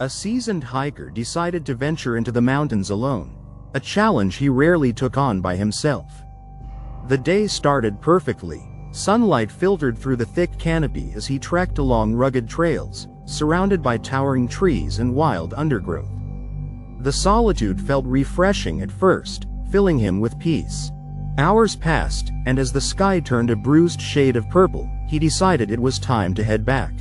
A seasoned hiker decided to venture into the mountains alone, a challenge he rarely took on by himself. The day started perfectly. Sunlight filtered through the thick canopy as he trekked along rugged trails, surrounded by towering trees and wild undergrowth. The solitude felt refreshing at first, filling him with peace. Hours passed, and as the sky turned a bruised shade of purple, he decided it was time to head back.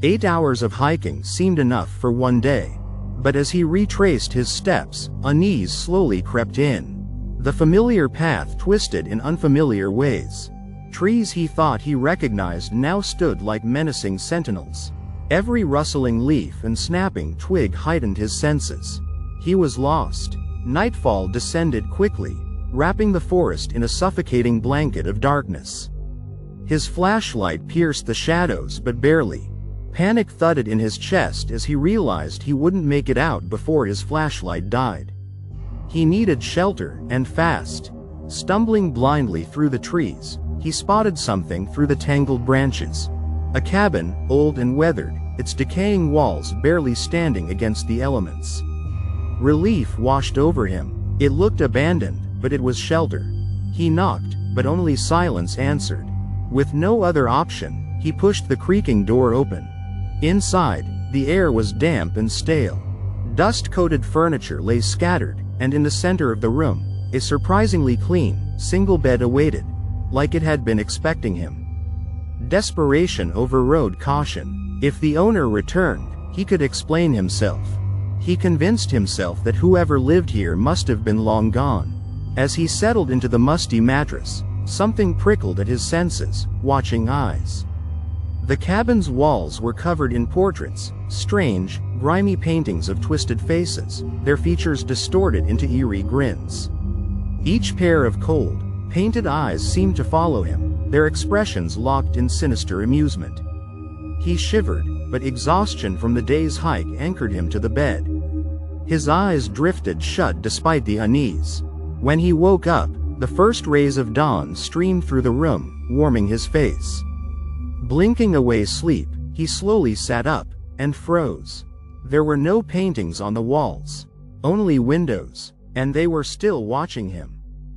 8 hours of hiking seemed enough for one day, but as he retraced his steps, unease slowly crept in. The familiar path twisted in unfamiliar ways. Trees he thought he recognized now stood like menacing sentinels. Every rustling leaf and snapping twig heightened his senses. He was lost. Nightfall descended quickly, wrapping the forest in a suffocating blanket of darkness. His flashlight pierced the shadows but barely. Panic thudded in his chest as he realized he wouldn't make it out before his flashlight died. He needed shelter, and fast. Stumbling blindly through the trees, he spotted something through the tangled branches. A cabin, old and weathered, its decaying walls barely standing against the elements. Relief washed over him. It looked abandoned, but it was shelter. He knocked, but only silence answered. With no other option, he pushed the creaking door open. Inside, the air was damp and stale. Dust-coated furniture lay scattered, and in the center of the room, a surprisingly clean, single bed awaited, like it had been expecting him. Desperation overrode caution. If the owner returned, he could explain himself. He convinced himself that whoever lived here must have been long gone. As he settled into the musty mattress, something prickled at his senses, watching eyes. The cabin's walls were covered in portraits, strange, grimy paintings of twisted faces, their features distorted into eerie grins. Each pair of cold, painted eyes seemed to follow him, their expressions locked in sinister amusement. He shivered, but exhaustion from the day's hike anchored him to the bed. His eyes drifted shut despite the unease. When he woke up, the first rays of dawn streamed through the room, warming his face. Blinking away sleep, he slowly sat up, and froze. There were no paintings on the walls, only windows, and they were still watching him.